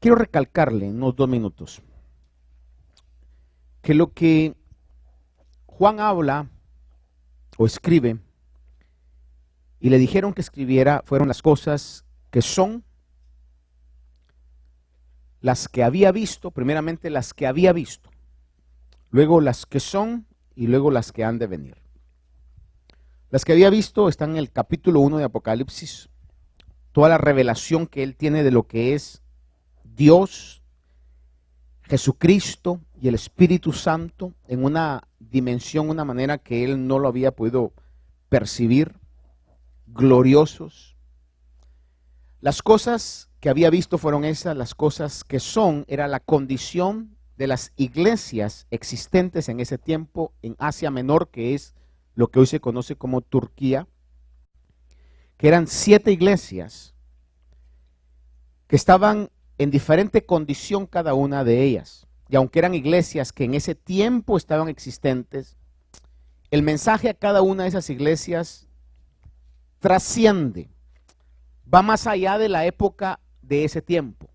quiero recalcarle en unos 2 minutos que lo que Juan habla o escribe y le dijeron que escribiera fueron las cosas que son, las que había visto, primeramente las que había visto, luego las que son y luego las que han de venir. Las que había visto están en el capítulo 1 de Apocalipsis, toda la revelación que él tiene de lo que es Dios, Jesucristo y el Espíritu Santo en una dimensión, una manera que él no lo había podido percibir, gloriosos. Las cosas que había visto fueron esas, las cosas que son, era la condición de las iglesias existentes en ese tiempo en Asia Menor, que es lo que hoy se conoce como Turquía, que eran 7 iglesias que estaban en diferente condición cada una de ellas. Y aunque eran iglesias que en ese tiempo estaban existentes, el mensaje a cada una de esas iglesias trasciende, va más allá de la época de ese tiempo.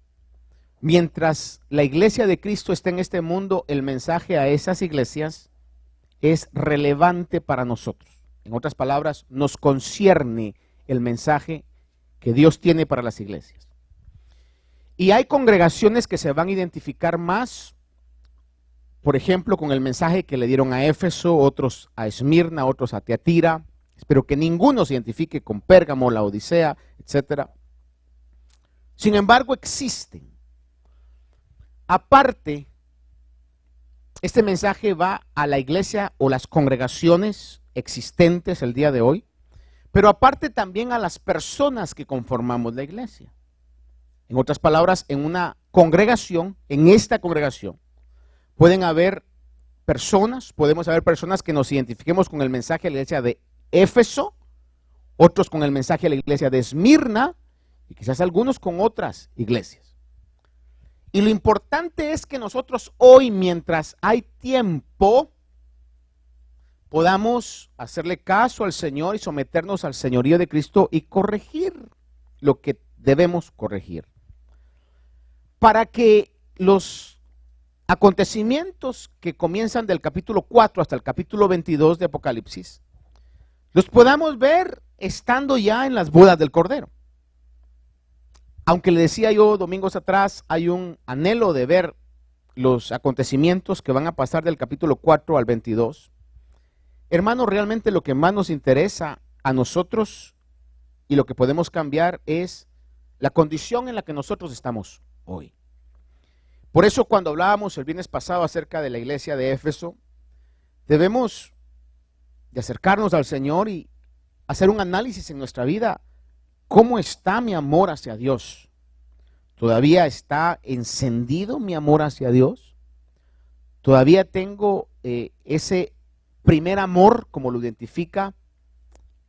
Mientras la iglesia de Cristo está en este mundo, el mensaje a esas iglesias es relevante para nosotros. En otras palabras, nos concierne el mensaje que Dios tiene para las iglesias. Y hay congregaciones que se van a identificar más, por ejemplo, con el mensaje que le dieron a Éfeso, otros a Esmirna, otros a Tiatira. Espero que ninguno se identifique con Pérgamo, la Odisea, etc. Sin embargo, existen. Aparte, este mensaje va a la iglesia o las congregaciones existentes el día de hoy, pero aparte también a las personas que conformamos la iglesia. En otras palabras, en una congregación, en esta congregación, pueden haber personas, podemos haber personas que nos identifiquemos con el mensaje de la iglesia de Éfeso, otros con el mensaje de la iglesia de Esmirna y quizás algunos con otras iglesias. Y lo importante es que nosotros hoy, mientras hay tiempo, podamos hacerle caso al Señor y someternos al señorío de Cristo y corregir lo que debemos corregir. Para que los acontecimientos que comienzan del capítulo 4 hasta el capítulo 22 de Apocalipsis, los podamos ver estando ya en las bodas del Cordero. Aunque le decía yo domingos atrás, hay un anhelo de ver los acontecimientos que van a pasar del capítulo 4 al 22. Hermano, realmente lo que más nos interesa a nosotros y lo que podemos cambiar es la condición en la que nosotros estamos hoy. Por eso cuando hablábamos el viernes pasado acerca de la iglesia de Éfeso, debemos de acercarnos al Señor y hacer un análisis en nuestra vida. ¿Cómo está mi amor hacia Dios? ¿Todavía está encendido mi amor hacia Dios? ¿Todavía tengo ese primer amor, como lo identifica,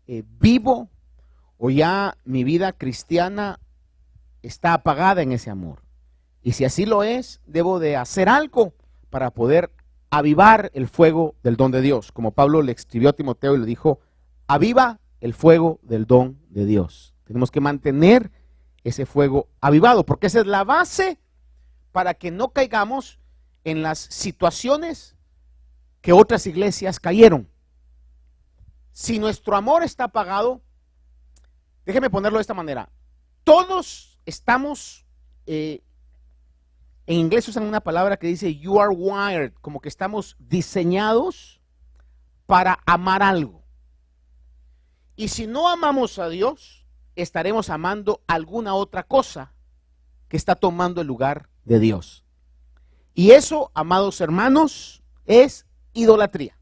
vivo? ¿O ya mi vida cristiana está apagada en ese amor? Y si así lo es, debo de hacer algo para poder avivar el fuego del don de Dios. Como Pablo le escribió a Timoteo y le dijo, aviva el fuego del don de Dios. Tenemos que mantener ese fuego avivado, porque esa es la base para que no caigamos en las situaciones que otras iglesias cayeron. Si nuestro amor está apagado, déjeme ponerlo de esta manera, todos estamos, en inglés usan una palabra que dice you are wired, como que estamos diseñados para amar algo. Y si no amamos a Dios, estaremos amando alguna otra cosa que está tomando el lugar de Dios. Y eso, amados hermanos, es idolatría.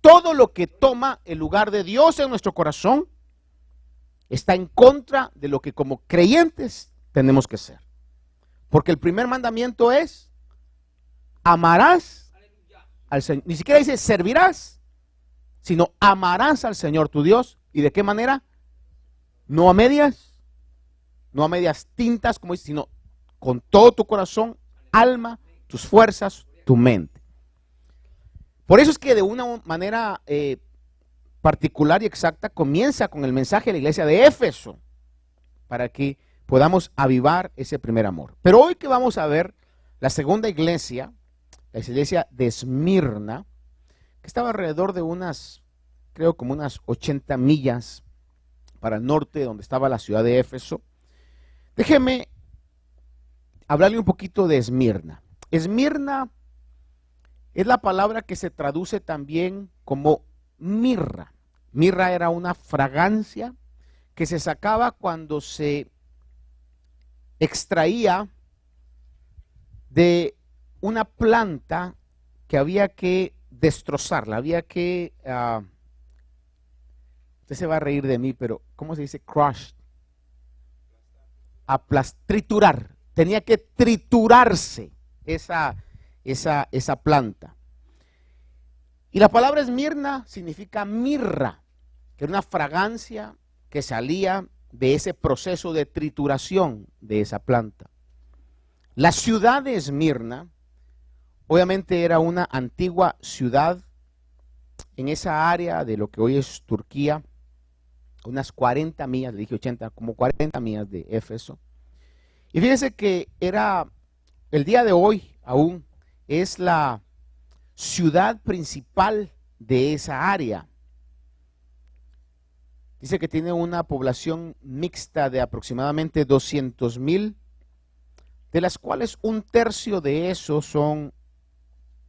Todo lo que toma el lugar de Dios en nuestro corazón está en contra de lo que como creyentes tenemos que ser. Porque el primer mandamiento es, amarás al Señor. Ni siquiera dice servirás, sino amarás al Señor tu Dios. ¿Y de qué manera? No a medias tintas, como dice, sino con todo tu corazón, alma, tus fuerzas, tu mente. Por eso es que de una manera particular y exacta comienza con el mensaje de la iglesia de Éfeso, para que podamos avivar ese primer amor. Pero hoy que vamos a ver la segunda iglesia, la iglesia de Esmirna, que estaba alrededor de unas, creo como unas 80 millas para el norte, donde estaba la ciudad de Éfeso. Déjeme hablarle un poquito de Esmirna. Esmirna es la palabra que se traduce también como mirra. Mirra era una fragancia que se sacaba cuando se extraía de una planta que había que destrozarla, había que, usted se va a reír de mí, pero ¿cómo se dice? Crush, triturar, tenía que triturarse esa planta. Y la palabra Esmirna significa mirra, que era una fragancia que salía de ese proceso de trituración de esa planta. La ciudad de Esmirna, obviamente era una antigua ciudad en esa área de lo que hoy es Turquía, unas 40 millas, le dije 80, como 40 millas de Éfeso. Y fíjense que era, el día de hoy aún, es la ciudad principal de esa área. Dice que tiene una población mixta de aproximadamente 200,000, de las cuales un tercio de esos son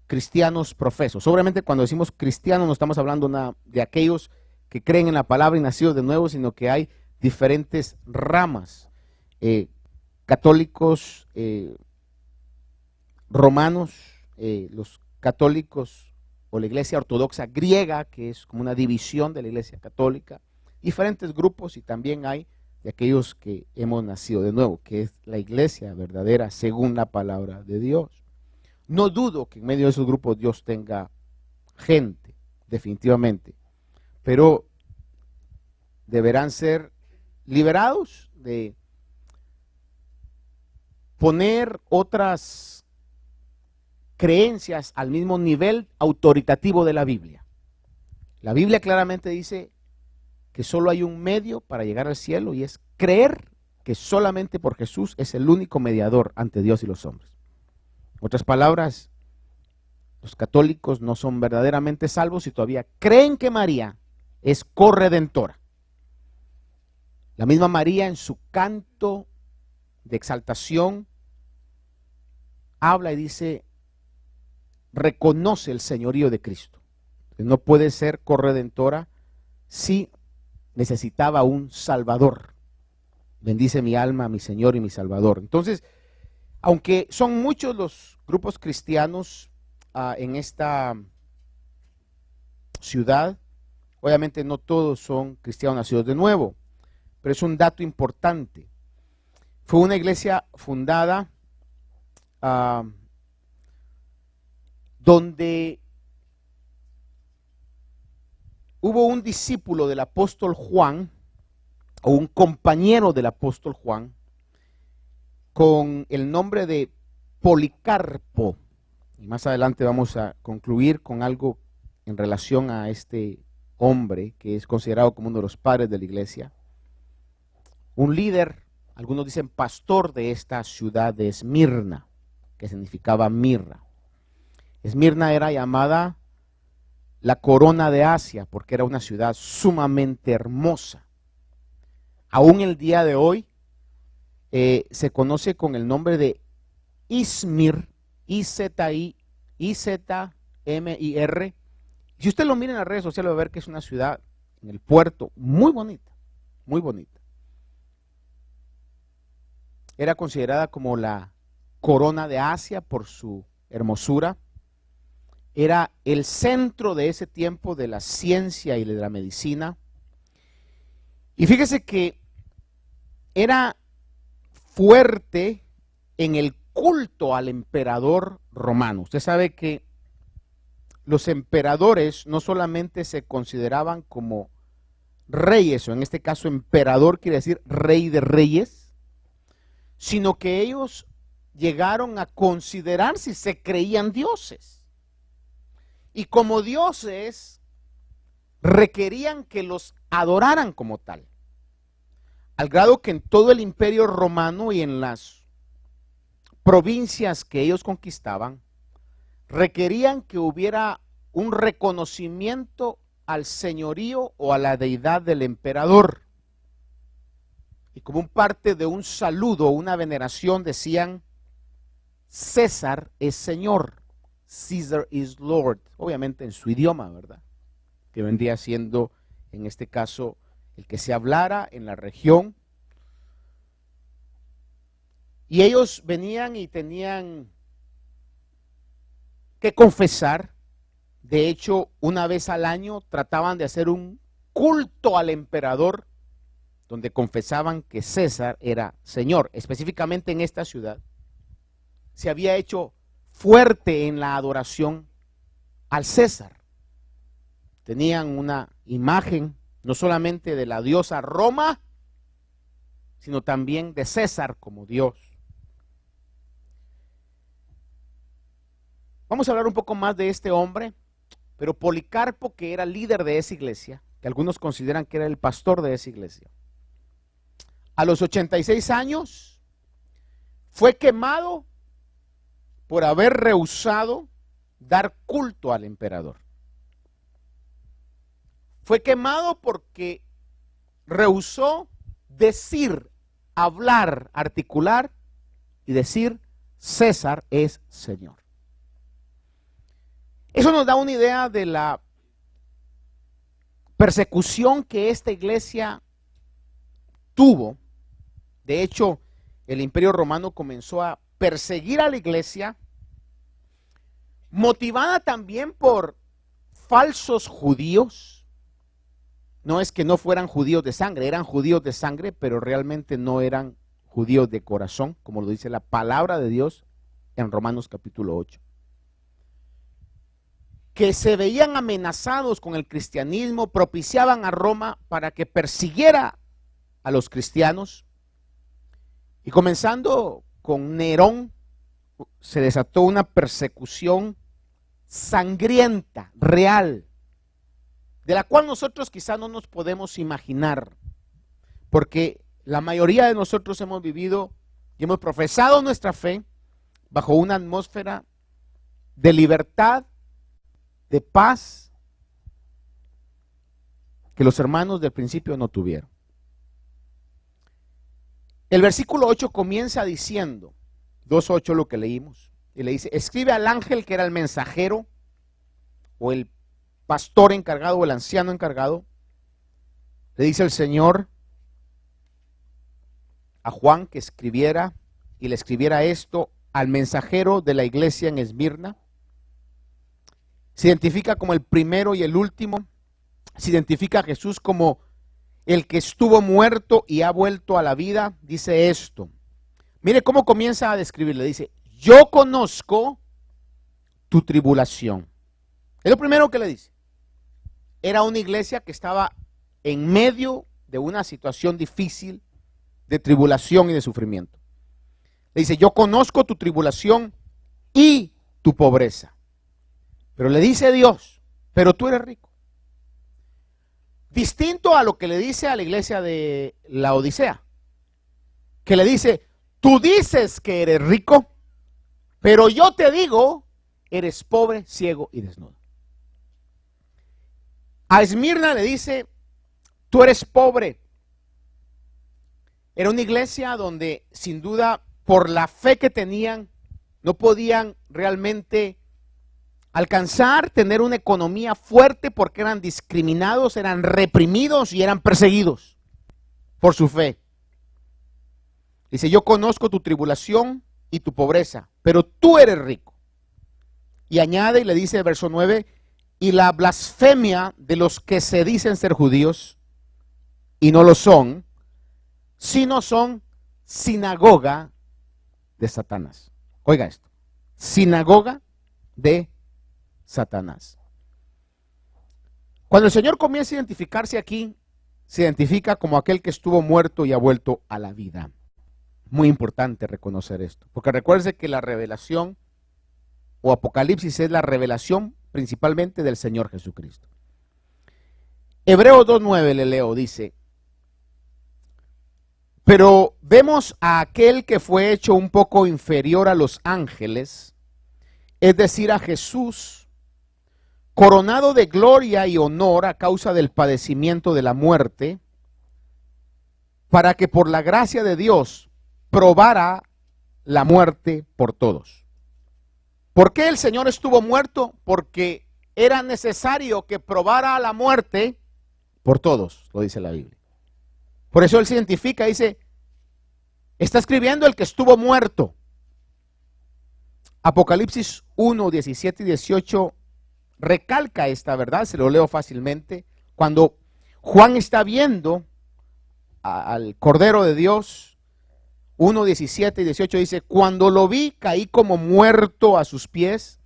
cristianos profesos. Obviamente cuando decimos cristianos no estamos hablando de aquellos que creen en la palabra y nacidos de nuevo, sino que hay diferentes ramas, católicos, romanos, los católicos o la iglesia ortodoxa griega, que es como una división de la iglesia católica, diferentes grupos, y también hay de aquellos que hemos nacido de nuevo, que es la iglesia verdadera según la palabra de Dios. No dudo que en medio de esos grupos Dios tenga gente, definitivamente, pero deberán ser liberados de poner otras creencias al mismo nivel autoritativo de la Biblia. La Biblia claramente dice que solo hay un medio para llegar al cielo, y es creer que solamente por Jesús es el único mediador ante Dios y los hombres. En otras palabras, los católicos no son verdaderamente salvos si todavía creen que María es corredentora. La misma María en su canto de exaltación habla y dice, reconoce el señorío de Cristo. No puede ser corredentora si necesitaba un Salvador. Bendice mi alma, mi Señor y mi Salvador. Entonces, aunque son muchos los grupos cristianos en esta ciudad, obviamente no todos son cristianos nacidos de nuevo, pero es un dato importante. Fue una iglesia fundada donde hubo un discípulo del apóstol Juan, o un compañero del apóstol Juan, con el nombre de Policarpo. Y más adelante vamos a concluir con algo en relación a este hombre que es considerado como uno de los padres de la iglesia. Un líder, algunos dicen pastor, de esta ciudad de Esmirna, que significaba mirra. Esmirna era llamada la corona de Asia porque era una ciudad sumamente hermosa. Aún el día de hoy se conoce con el nombre de Izmir, I-Z-M-I-R. Si usted lo mira en las redes sociales va a ver que es una ciudad en el puerto muy bonita, muy bonita. Era considerada como la corona de Asia por su hermosura. Era el centro de ese tiempo de la ciencia y de la medicina. Y fíjese que era fuerte en el culto al emperador romano. Usted sabe que los emperadores no solamente se consideraban como reyes, o en este caso emperador quiere decir rey de reyes, sino que ellos llegaron a considerarse y se creían dioses. Y como dioses requerían que los adoraran como tal. al grado que en todo el imperio romano y en las provincias que ellos conquistaban, requerían que hubiera un reconocimiento al señorío o a la deidad del emperador. Y como parte de un saludo, una veneración, decían: César es señor, Caesar is Lord, obviamente en su idioma, ¿verdad? Que vendría siendo, en este caso, el que se hablara en la región. Y ellos venían y tenían que confesar. De hecho, una vez al año trataban de hacer un culto al emperador, donde confesaban que César era señor. Específicamente en esta ciudad se había hecho fuerte en la adoración al César. Tenían una imagen no solamente de la diosa Roma, sino también de César como Dios. Vamos a hablar un poco más de este hombre, pero Policarpo, que era líder de esa iglesia, que algunos consideran que era el pastor de esa iglesia, a los 86 años fue quemado por haber rehusado dar culto al emperador. Fue quemado porque rehusó decir, hablar, articular y decir: César es Señor. Eso nos da una idea de la persecución que esta iglesia tuvo. De hecho, el Imperio Romano comenzó a perseguir a la iglesia, motivada también por falsos judíos. No es que no fueran judíos de sangre, eran judíos de sangre, pero realmente no eran judíos de corazón, como lo dice la palabra de Dios en Romanos capítulo 8. Que se veían amenazados con el cristianismo, propiciaban a Roma para que persiguiera a los cristianos. Y comenzando con Nerón, se desató una persecución sangrienta, real, de la cual nosotros quizá no nos podemos imaginar, porque la mayoría de nosotros hemos vivido y hemos profesado nuestra fe bajo una atmósfera de libertad, de paz, que los hermanos del principio no tuvieron. El versículo 8 comienza diciendo, 2:8 lo que leímos, y le dice: escribe al ángel que era el mensajero o el pastor encargado o el anciano encargado. Le dice el Señor a Juan que escribiera y le escribiera esto al mensajero de la iglesia en Esmirna. Se identifica como el primero y el último. Se identifica a Jesús como el que estuvo muerto y ha vuelto a la vida. Dice esto. Mire cómo comienza a describirle. Dice: yo conozco tu tribulación. Es lo primero que le dice. Era una iglesia que estaba en medio de una situación difícil de tribulación y de sufrimiento. Le dice: yo conozco tu tribulación y tu pobreza. Pero le dice Dios: pero tú eres rico. Distinto a lo que le dice a la iglesia de la Odisea, que le dice: tú dices que eres rico, pero yo te digo, eres pobre, ciego y desnudo. A Esmirna le dice: tú eres pobre. Era una iglesia donde, sin duda, por la fe que tenían, no podían realmente alcanzar, tener una economía fuerte, porque eran discriminados, eran reprimidos y eran perseguidos por su fe. Dice: yo conozco tu tribulación y tu pobreza, pero tú eres rico. Y añade y le dice el verso 9: y la blasfemia de los que se dicen ser judíos y no lo son, sino son sinagoga de Satanás. Oiga esto: sinagoga de Satanás. Cuando el Señor comienza a identificarse aquí, se identifica como aquel que estuvo muerto y ha vuelto a la vida. Muy importante reconocer esto, porque recuerde que la revelación o Apocalipsis es la revelación principalmente del Señor Jesucristo. Hebreos 2:9 le leo, dice: Pero vemos a aquel que fue hecho un poco inferior a los ángeles, es decir, a Jesús, coronado de gloria y honor a causa del padecimiento de la muerte, para que por la gracia de Dios probara la muerte por todos. ¿Por qué el Señor estuvo muerto? Porque era necesario que probara la muerte por todos, lo dice la Biblia. Por eso Él se identifica, dice, está escribiendo el que estuvo muerto. Apocalipsis 1, 17 y 18 recalca esta verdad, se lo leo fácilmente. Cuando Juan está viendo al Cordero de Dios, 1, 17 y 18 dice, cuando lo vi caí como muerto a sus pies,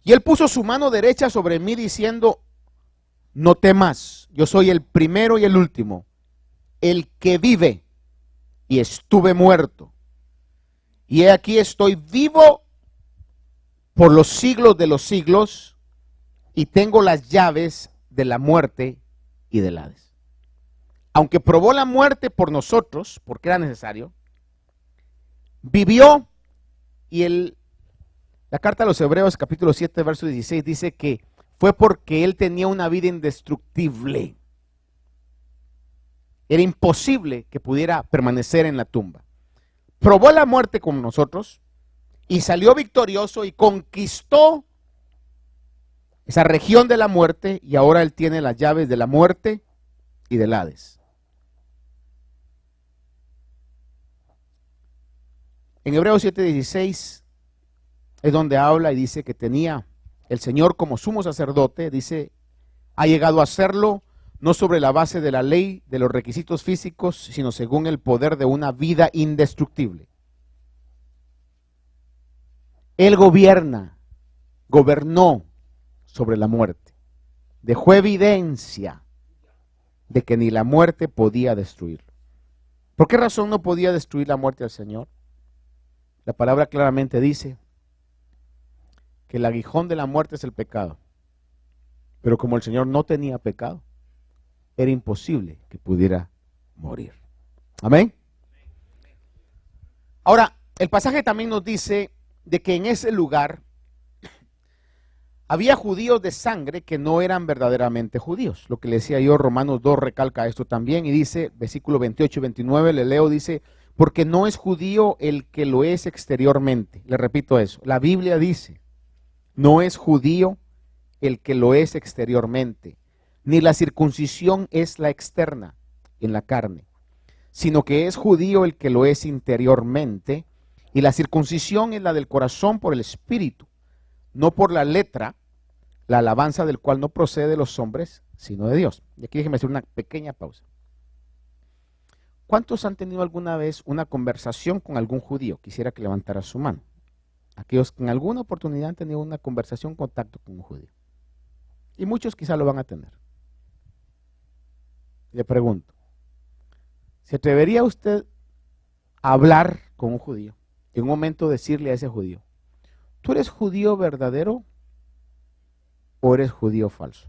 y él puso su mano derecha sobre mí diciendo, no temas, yo soy el primero y el último, el que vive, y estuve muerto, y he aquí estoy vivo por los siglos de los siglos, y tengo las llaves de la muerte y del Hades. Aunque probó la muerte por nosotros, porque era necesario, vivió, y la carta a los Hebreos capítulo 7 verso 16 dice que fue porque él tenía una vida indestructible. Era imposible que pudiera permanecer en la tumba. Probó la muerte con nosotros y salió victorioso y conquistó esa región de la muerte, y ahora él tiene las llaves de la muerte y del Hades. En Hebreos 7:16 es donde habla y dice que tenía el Señor como sumo sacerdote, dice, ha llegado a serlo no sobre la base de la ley, de los requisitos físicos, sino según el poder de una vida indestructible. Él gobernó sobre la muerte, dejó evidencia de que ni la muerte podía destruirlo. ¿Por qué razón no podía destruir la muerte al Señor? La palabra claramente dice que el aguijón de la muerte es el pecado. Pero como el Señor no tenía pecado, era imposible que pudiera morir. Amén. Ahora, el pasaje también nos dice de que en ese lugar había judíos de sangre que no eran verdaderamente judíos. Lo que le decía yo, Romanos 2 recalca esto también y dice, versículo 28 y 29, le leo, dice, porque no es judío el que lo es exteriormente. Le repito eso, la Biblia dice, no es judío el que lo es exteriormente, ni la circuncisión es la externa en la carne, sino que es judío el que lo es interiormente, y la circuncisión es la del corazón por el espíritu, no por la letra, la alabanza del cual no procede de los hombres, sino de Dios. Y aquí déjeme hacer una pequeña pausa. ¿Cuántos han tenido alguna vez una conversación con algún judío? Quisiera que levantara su mano. Aquellos que en alguna oportunidad han tenido una conversación, contacto con un judío. Y muchos quizá lo van a tener. Le pregunto, ¿se atrevería usted a hablar con un judío? En un momento decirle a ese judío, ¿tú eres judío verdadero o eres judío falso?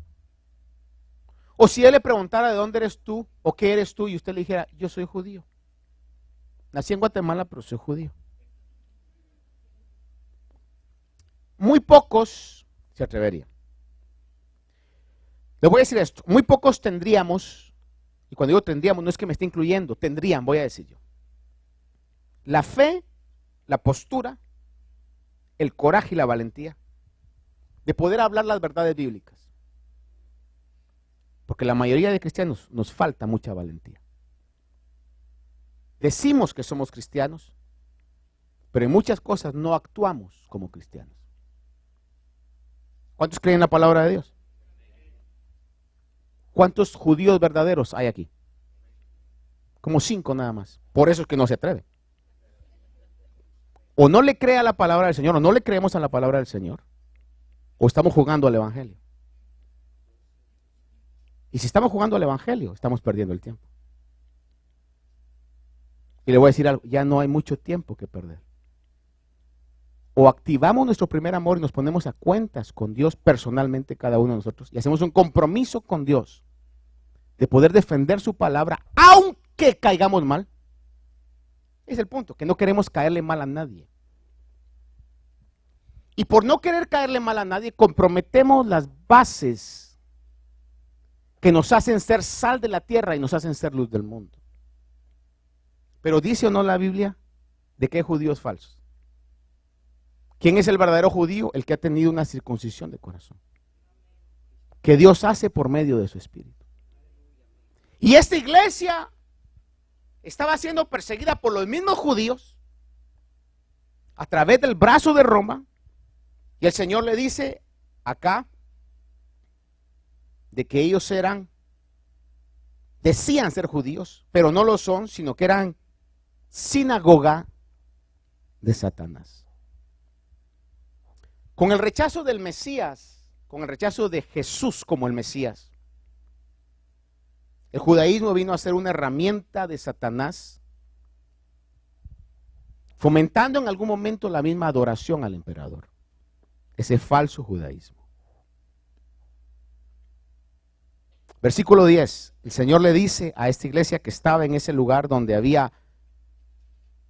O si él le preguntara de dónde eres tú o qué eres tú y usted le dijera, yo soy judío. Nací en Guatemala, pero soy judío. Muy pocos se atreverían. Le voy a decir esto, muy pocos tendríamos, y cuando digo tendríamos no es que me esté incluyendo, tendrían, voy a decir yo, la fe, la postura, el coraje y la valentía de poder hablar las verdades bíblicas. Porque la mayoría de cristianos nos falta mucha valentía. Decimos que somos cristianos, pero en muchas cosas no actuamos como cristianos. ¿Cuántos creen en la palabra de Dios? ¿Cuántos judíos verdaderos hay aquí? Como 5 nada más. Por eso es que no se atreve. O no le cree a la palabra del Señor, o no le creemos a la palabra del Señor, o estamos jugando al evangelio. Y si estamos jugando al evangelio, estamos perdiendo el tiempo. Y le voy a decir algo, ya no hay mucho tiempo que perder. O activamos nuestro primer amor y nos ponemos a cuentas con Dios personalmente cada uno de nosotros y hacemos un compromiso con Dios de poder defender su palabra, aunque caigamos mal. Es el punto, que no queremos caerle mal a nadie. Y por no querer caerle mal a nadie, comprometemos las bases que nos hacen ser sal de la tierra y nos hacen ser luz del mundo. Pero dice o no la Biblia de que hay judíos falsos. ¿Quién es el verdadero judío? El que ha tenido una circuncisión de corazón, que Dios hace por medio de su Espíritu. Y esta iglesia estaba siendo perseguida por los mismos judíos a través del brazo de Roma, y el Señor le dice acá de que ellos decían ser judíos, pero no lo son, sino que eran sinagoga de Satanás. Con el rechazo del Mesías, con el rechazo de Jesús como el Mesías, el judaísmo vino a ser una herramienta de Satanás, fomentando en algún momento la misma adoración al emperador, ese falso judaísmo. Versículo 10, el Señor le dice a esta iglesia que estaba en ese lugar donde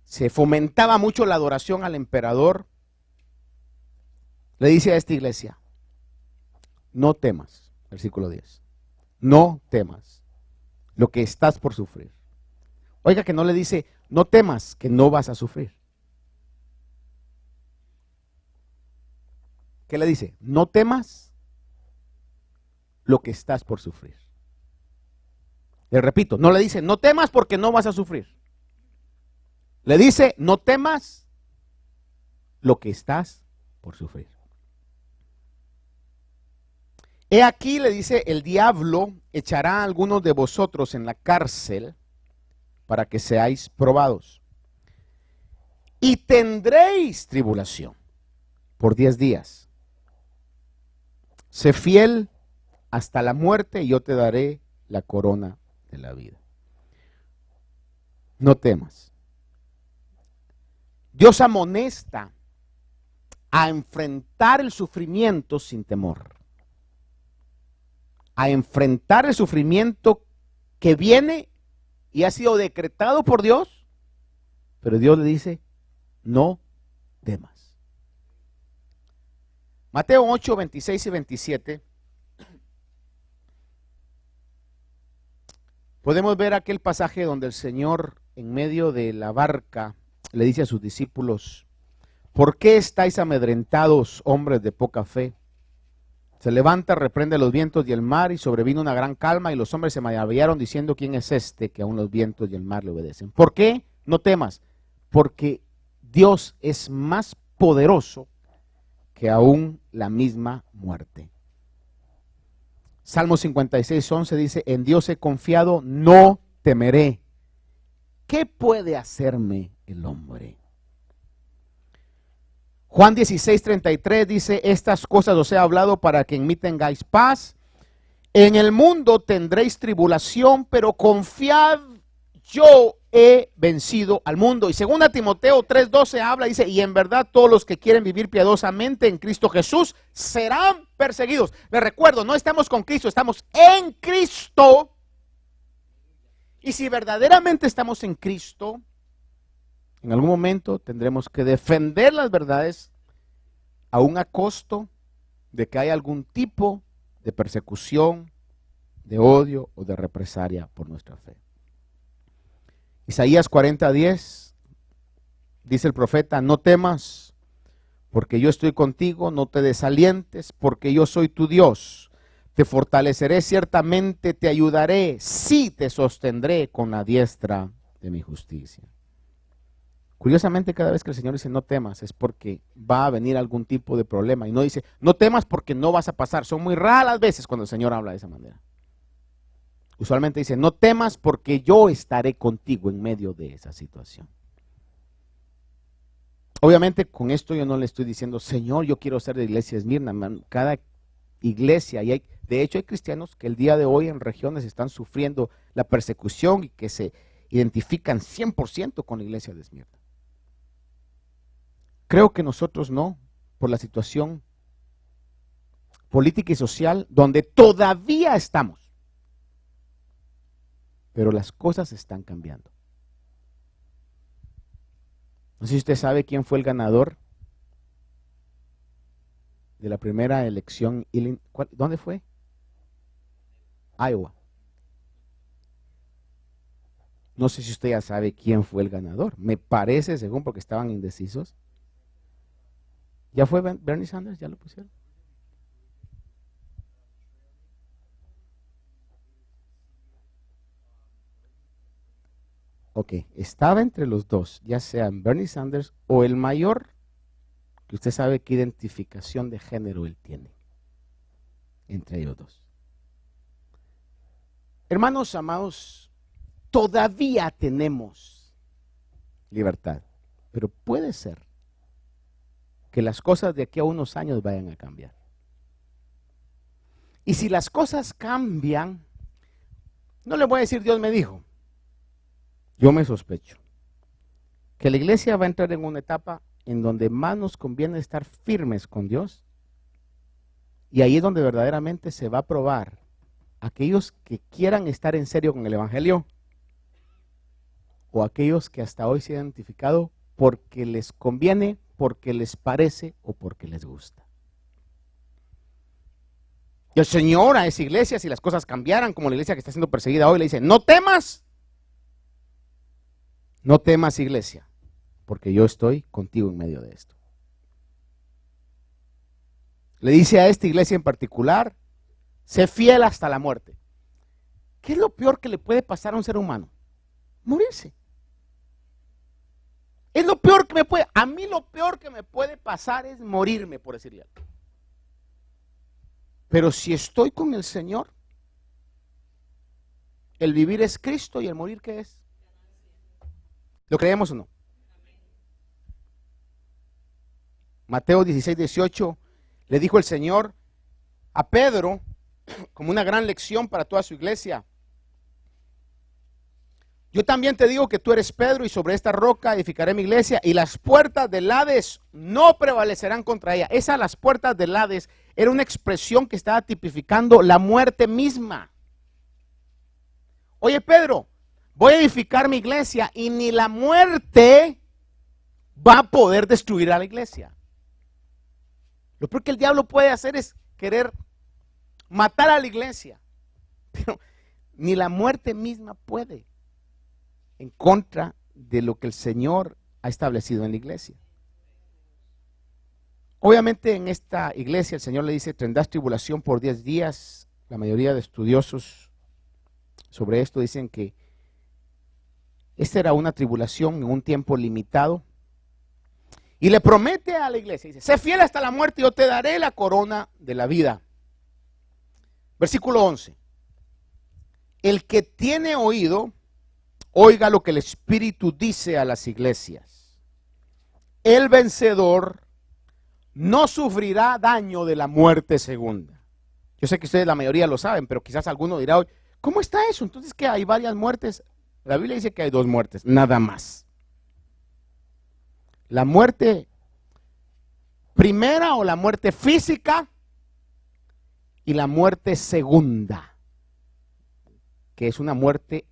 se fomentaba mucho la adoración al emperador, le dice a esta iglesia: no temas, versículo 10, no temas lo que estás por sufrir. Oiga, que no le dice, no temas que no vas a sufrir. ¿Qué le dice? No temas lo que estás por sufrir. Le repito, no le dice, no temas porque no vas a sufrir. Le dice, no temas lo que estás por sufrir. He aquí, le dice, el diablo echará a algunos de vosotros en la cárcel para que seáis probados. Y tendréis tribulación por 10 días. Sé fiel hasta la muerte y yo te daré la corona de la vida. No temas. Dios amonesta a enfrentar el sufrimiento sin temor. A enfrentar el sufrimiento que viene y ha sido decretado por Dios, pero Dios le dice, no temas. Mateo 8, 26 y 27. Podemos ver aquel pasaje donde el Señor, en medio de la barca, le dice a sus discípulos: ¿por qué estáis amedrentados, hombres de poca fe? Se levanta, reprende los vientos y el mar, y sobrevino una gran calma, y los hombres se maravillaron diciendo: ¿quién es este que aún los vientos y el mar le obedecen? ¿Por qué? No temas, porque Dios es más poderoso que aún la misma muerte. Salmo 56, 11 dice: en Dios he confiado, no temeré. ¿Qué puede hacerme el hombre? Juan 16, 33 dice: estas cosas os he hablado para que en mí tengáis paz. En el mundo tendréis tribulación, pero confiad, yo he vencido al mundo. Y 2 Timoteo 3:12 habla, dice: y en verdad todos los que quieren vivir piadosamente en Cristo Jesús serán perseguidos. Les recuerdo, no estamos con Cristo, estamos en Cristo. Y si verdaderamente estamos en Cristo, en algún momento tendremos que defender las verdades, aún a costo de que haya algún tipo de persecución, de odio o de represalia por nuestra fe. Isaías 40:10 dice el profeta: no temas, porque yo estoy contigo, no te desalientes, porque yo soy tu Dios. Te fortaleceré, ciertamente te ayudaré, sí te sostendré con la diestra de mi justicia. Curiosamente, cada vez que el Señor dice no temas, es porque va a venir algún tipo de problema. Y no dice no temas porque no vas a pasar. Son muy raras las veces cuando el Señor habla de esa manera. Usualmente dice no temas porque yo estaré contigo en medio de esa situación. Obviamente con esto yo no le estoy diciendo: Señor, yo quiero ser de Iglesia Esmirna. Cada iglesia, y de hecho hay cristianos que el día de hoy en regiones están sufriendo la persecución y que se identifican 100% con la iglesia de Esmirna. Creo que nosotros no, por la situación política y social donde todavía estamos. Pero las cosas están cambiando. No sé si usted sabe quién fue el ganador de la primera elección. ¿Dónde fue? Iowa. No sé si usted ya sabe quién fue el ganador. Me parece, según porque estaban indecisos. ¿Ya fue Bernie Sanders? ¿Ya lo pusieron? Ok, estaba entre los dos, ya sean Bernie Sanders o el mayor, que usted sabe qué identificación de género él tiene, entre ellos dos. Hermanos amados, todavía tenemos libertad, pero puede ser que las cosas de aquí a unos años vayan a cambiar. Y si las cosas cambian, no le voy a decir Dios me dijo, yo me sospecho que la iglesia va a entrar en una etapa en donde más nos conviene estar firmes con Dios, y ahí es donde verdaderamente se va a probar aquellos que quieran estar en serio con el evangelio o aquellos que hasta hoy se han identificado porque les conviene, porque les parece o porque les gusta. Y el Señor a esa iglesia, si las cosas cambiaran, como la iglesia que está siendo perseguida hoy, le dice, no temas, iglesia, porque yo estoy contigo en medio de esto. Le dice a esta iglesia en particular, sé fiel hasta la muerte. ¿Qué es lo peor que le puede pasar a un ser humano? Morirse. Es lo peor que a mí lo peor que me puede pasar es morirme, por decirle algo. Pero si estoy con el Señor, el vivir es Cristo y el morir, ¿qué es? ¿Lo creemos o no? Mateo 16, 18, le dijo el Señor a Pedro, como una gran lección para toda su iglesia. Yo también te digo que tú eres Pedro y sobre esta roca edificaré mi iglesia y las puertas del Hades no prevalecerán contra ella. Las puertas del Hades era una expresión que estaba tipificando la muerte misma. Oye Pedro, voy a edificar mi iglesia y ni la muerte va a poder destruir a la iglesia. Lo peor que el diablo puede hacer es querer matar a la iglesia, pero ni la muerte misma puede en contra de lo que el Señor ha establecido en la iglesia. Obviamente en esta iglesia el Señor le dice, tendrás tribulación por 10 días. La mayoría de estudiosos sobre esto dicen que esta era una tribulación en un tiempo limitado. Y le promete a la iglesia, dice, sé fiel hasta la muerte y yo te daré la corona de la vida. Versículo 11. El que tiene oído, oiga lo que el Espíritu dice a las iglesias. El vencedor no sufrirá daño de la muerte segunda. Yo sé que ustedes la mayoría lo saben, pero quizás alguno dirá hoy, ¿cómo está eso? Entonces, ¿qué hay varias muertes? La Biblia dice que hay 2 muertes, nada más. La muerte primera o la muerte física y la muerte segunda, que es una muerte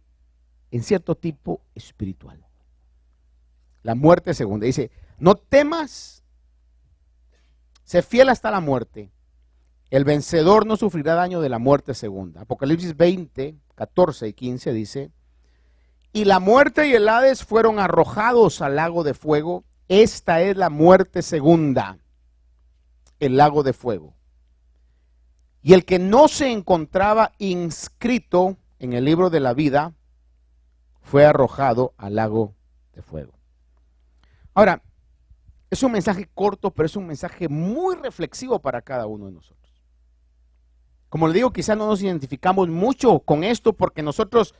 en cierto tipo espiritual. La muerte segunda. Dice, no temas, sé fiel hasta la muerte. El vencedor no sufrirá daño de la muerte segunda. Apocalipsis 20, 14 y 15 dice, y la muerte y el Hades fueron arrojados al lago de fuego. Esta es la muerte segunda, el lago de fuego. Y el que no se encontraba inscrito en el libro de la vida fue arrojado al lago de fuego. Ahora, es un mensaje corto, pero es un mensaje muy reflexivo para cada uno de nosotros. Como le digo, quizás no nos identificamos mucho con esto porque nosotros,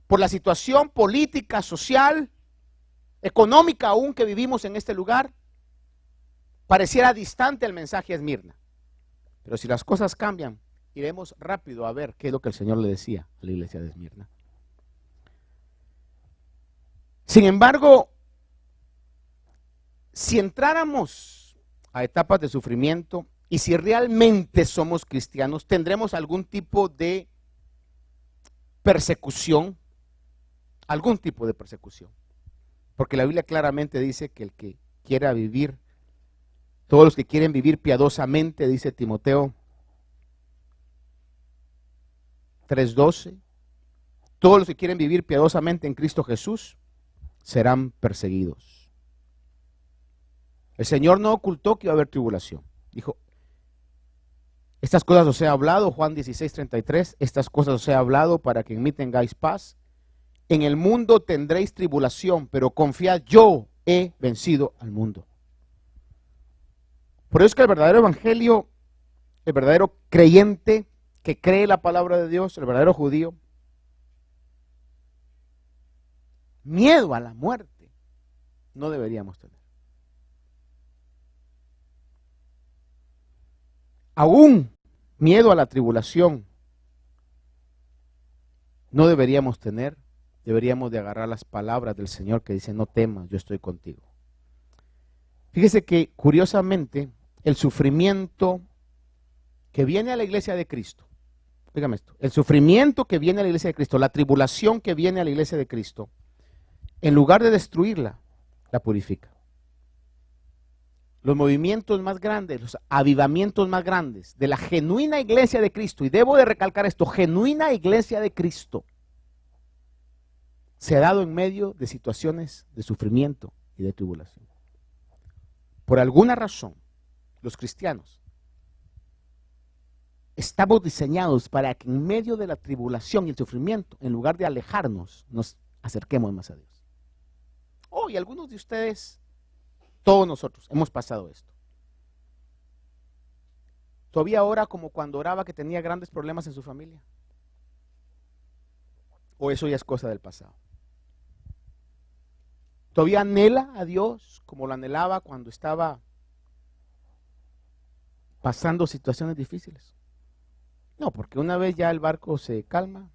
por la situación política, social, económica aún que vivimos en este lugar, pareciera distante el mensaje a Esmirna. Pero si las cosas cambian, iremos rápido a ver qué es lo que el Señor le decía a la iglesia de Esmirna. Sin embargo, si entráramos a etapas de sufrimiento y si realmente somos cristianos, tendremos algún tipo de persecución, algún tipo de persecución. Porque la Biblia claramente dice que el que quiera vivir, todos los que quieren vivir piadosamente, dice Timoteo 3:12, todos los que quieren vivir piadosamente en Cristo Jesús serán perseguidos. El Señor no ocultó que iba a haber tribulación. Dijo, estas cosas os he hablado, Juan 16:33, estas cosas os he hablado para que en mí tengáis paz. En el mundo tendréis tribulación, pero confiad, yo he vencido al mundo. Por eso es que el verdadero evangelio, el verdadero creyente que cree la palabra de Dios, el verdadero judío, miedo a la muerte no deberíamos tener. Aún miedo a la tribulación no deberíamos tener. Deberíamos de agarrar las palabras del Señor que dice, no temas, yo estoy contigo. Fíjese que curiosamente el sufrimiento que viene a la iglesia de Cristo, dígame esto, el sufrimiento que viene a la iglesia de Cristo, la tribulación que viene a la iglesia de Cristo, en lugar de destruirla, la purifica. Los movimientos más grandes, los avivamientos más grandes de la genuina iglesia de Cristo, y debo de recalcar esto, genuina iglesia de Cristo, se ha dado en medio de situaciones de sufrimiento y de tribulación. Por alguna razón, los cristianos estamos diseñados para que en medio de la tribulación y el sufrimiento, en lugar de alejarnos, nos acerquemos más a Dios. Oh, y algunos de ustedes, todos nosotros, hemos pasado esto. Todavía ora como cuando oraba que tenía grandes problemas en su familia. O eso ya es cosa del pasado. Todavía anhela a Dios como lo anhelaba cuando estaba pasando situaciones difíciles. No, porque una vez ya el barco se calma,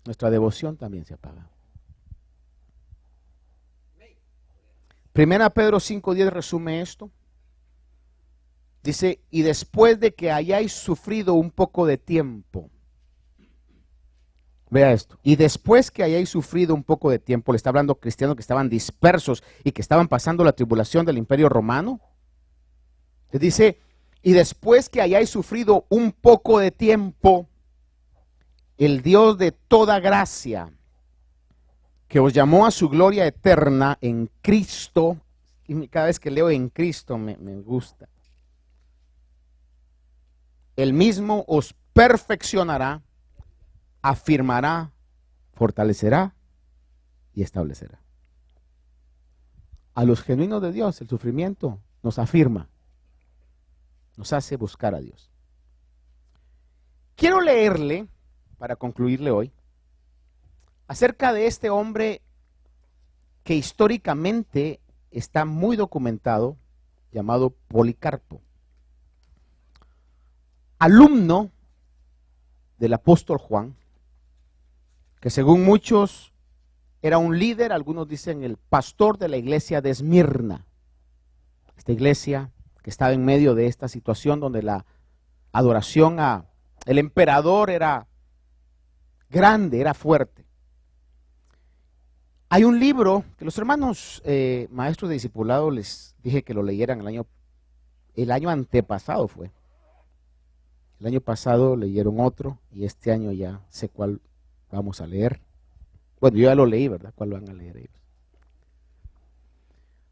nuestra devoción también se apaga. Primera Pedro 5:10 resume esto. Dice, y después de que hayáis sufrido un poco de tiempo, vea esto, y después que hayáis sufrido un poco de tiempo, le está hablando a cristianos que estaban dispersos y que estaban pasando la tribulación del Imperio Romano. Le dice, y después que hayáis sufrido un poco de tiempo, el Dios de toda gracia, que os llamó a su gloria eterna en Cristo, y cada vez que leo en Cristo me gusta, Él mismo os perfeccionará, afirmará, fortalecerá y establecerá. A los genuinos de Dios, el sufrimiento nos afirma, nos hace buscar a Dios. Quiero leerle, para concluirle hoy, acerca de este hombre que históricamente está muy documentado, llamado Policarpo, alumno del apóstol Juan, que según muchos era un líder, algunos dicen el pastor de la iglesia de Esmirna, esta iglesia que estaba en medio de esta situación donde la adoración a el emperador era grande, era fuerte. Hay un libro que los hermanos maestros de discipulado les dije que lo leyeran el año antepasado fue. El año pasado leyeron otro y este año ya sé cuál vamos a leer. Bueno, yo ya lo leí, ¿verdad? ¿Cuál van a leer ellos?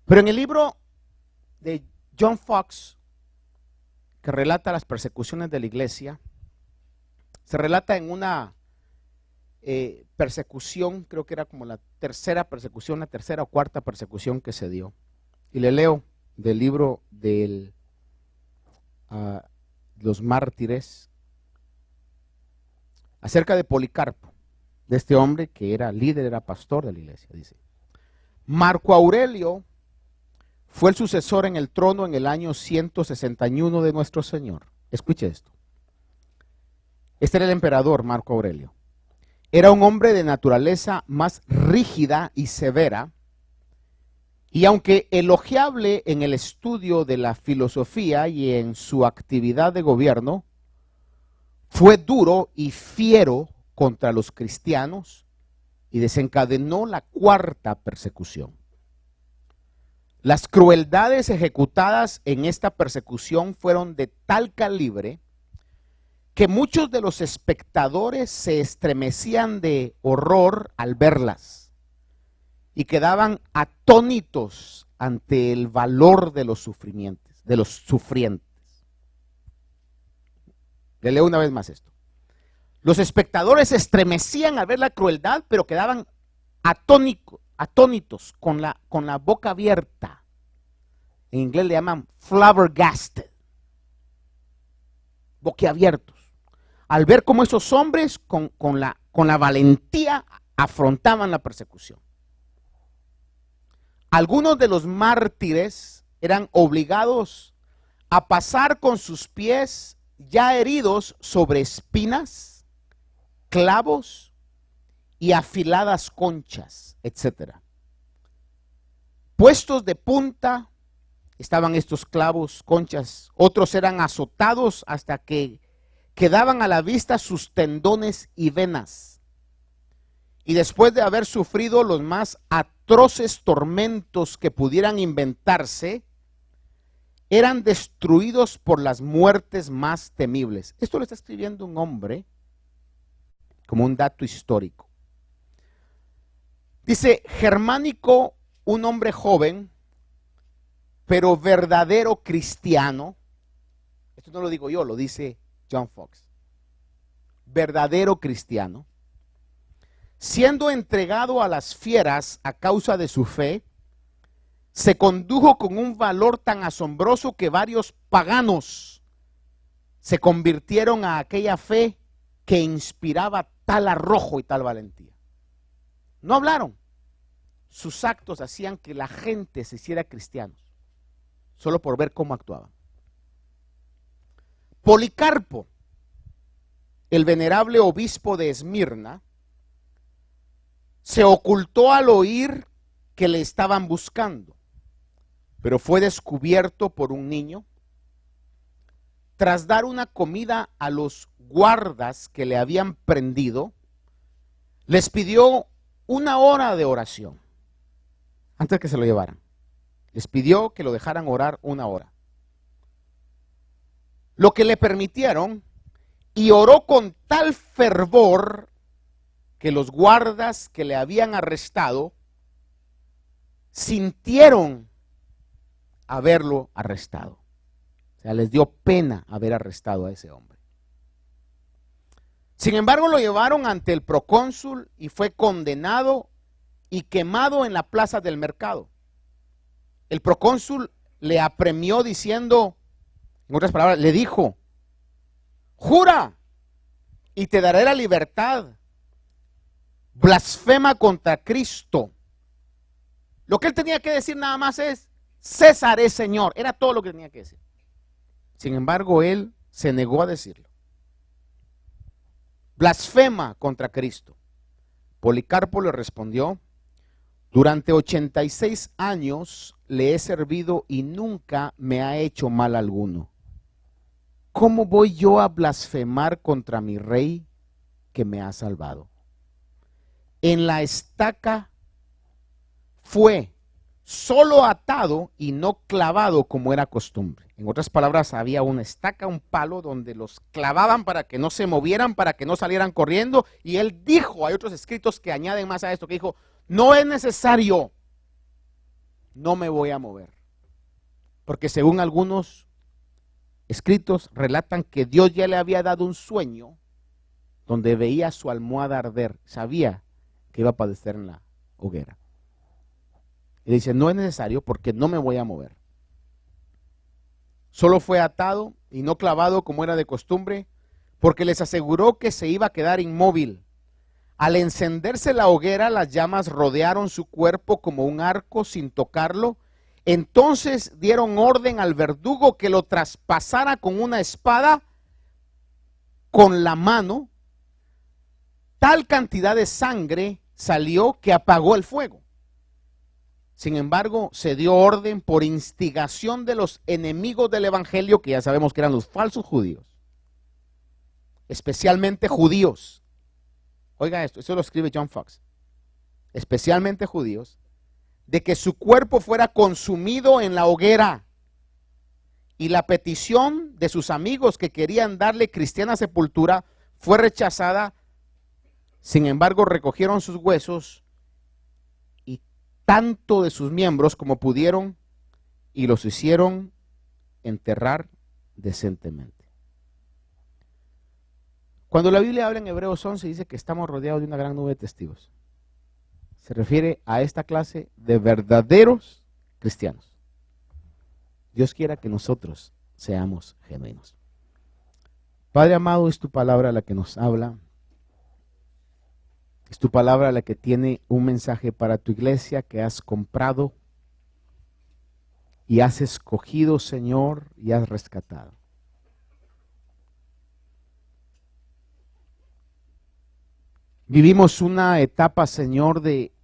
Pero en el libro de John Fox, que relata las persecuciones de la iglesia, se relata en una persecución, creo que era como la tercera persecución, la tercera o cuarta persecución que se dio. Y le leo del libro de los mártires acerca de Policarpo, de este hombre que era líder, era pastor de la iglesia. Dice, Marco Aurelio fue el sucesor en el trono en el año 161 de nuestro Señor. Escuche esto. Este era el emperador Marco Aurelio. Era un hombre de naturaleza más rígida y severa, y aunque elogiable en el estudio de la filosofía y en su actividad de gobierno, fue duro y fiero contra los cristianos y desencadenó la cuarta persecución. Las crueldades ejecutadas en esta persecución fueron de tal calibre que muchos de los espectadores se estremecían de horror al verlas y quedaban atónitos ante el valor de los sufrimientos, de los sufrientes. Le leo una vez más esto. Los espectadores se estremecían al ver la crueldad, pero quedaban atónitos, con la boca abierta. En inglés le llaman flabbergasted, boquiabiertos, al ver cómo esos hombres con la valentía afrontaban la persecución. Algunos de los mártires eran obligados a pasar con sus pies ya heridos sobre espinas, clavos y afiladas conchas, etc. Puestos de punta estaban estos clavos, conchas. Otros eran azotados hasta que quedaban a la vista sus tendones y venas. Y después de haber sufrido los más atroces tormentos que pudieran inventarse, eran destruidos por las muertes más temibles. Esto lo está escribiendo un hombre como un dato histórico. Dice: Germánico, un hombre joven, pero verdadero cristiano. Esto no lo digo yo, lo dice John Fox. Verdadero cristiano, siendo entregado a las fieras a causa de su fe, se condujo con un valor tan asombroso que varios paganos se convirtieron a aquella fe que inspiraba tal arrojo y tal valentía. No hablaron. Sus actos hacían que la gente se hiciera cristianos, solo por ver cómo actuaban. Policarpo, el venerable obispo de Esmirna, se ocultó al oír que le estaban buscando, pero fue descubierto por un niño. Tras dar una comida a los guardas que le habían prendido, les pidió 1 hora de oración antes de que se lo llevaran. Les pidió que lo dejaran orar 1 hora. Lo que le permitieron, y oró con tal fervor que los guardas que le habían arrestado sintieron haberlo arrestado. O sea, les dio pena haber arrestado a ese hombre. Sin embargo, lo llevaron ante el procónsul y fue condenado y quemado en la plaza del mercado. El procónsul le apremió diciendo, en otras palabras, le dijo: jura y te daré la libertad. Blasfema contra Cristo. Lo que él tenía que decir nada más es: César es Señor. Era todo lo que tenía que decir. Sin embargo, él se negó a decirlo. Blasfema contra Cristo. Policarpo le respondió: durante 86 años le he servido y nunca me ha hecho mal alguno. ¿Cómo voy yo a blasfemar contra mi rey que me ha salvado? En la estaca fue solo atado y no clavado como era costumbre. En otras palabras, había una estaca, un palo donde los clavaban para que no se movieran, para que no salieran corriendo. Y él dijo, hay otros escritos que añaden más a esto, que dijo: no es necesario, no me voy a mover. Porque según algunos escritos relatan que Dios ya le había dado un sueño donde veía su almohada arder, sabía que iba a padecer en la hoguera. Y dice: no es necesario porque no me voy a mover. Solo fue atado y no clavado como era de costumbre, porque les aseguró que se iba a quedar inmóvil. Al encenderse la hoguera, las llamas rodearon su cuerpo como un arco sin tocarlo. Entonces dieron orden al verdugo que lo traspasara con una espada con la mano. Tal cantidad de sangre salió que apagó el fuego. Sin embargo, se dio orden por instigación de los enemigos del evangelio, que ya sabemos que eran los falsos judíos, especialmente judíos. Oiga esto, eso lo escribe John Fox. especialmente judíos, de que su cuerpo fuera consumido en la hoguera. Y la petición de sus amigos que querían darle cristiana sepultura fue rechazada. Sin embargo, recogieron sus huesos y tanto de sus miembros como pudieron y los hicieron enterrar decentemente. Cuando la Biblia habla en Hebreos 11 dice que estamos rodeados de una gran nube de testigos. Se refiere a esta clase de verdaderos cristianos. Dios quiera que nosotros seamos genuinos. Padre amado, es tu palabra la que nos habla. Es tu palabra la que tiene un mensaje para tu iglesia que has comprado y has escogido, Señor, y has rescatado. Vivimos una etapa, Señor, de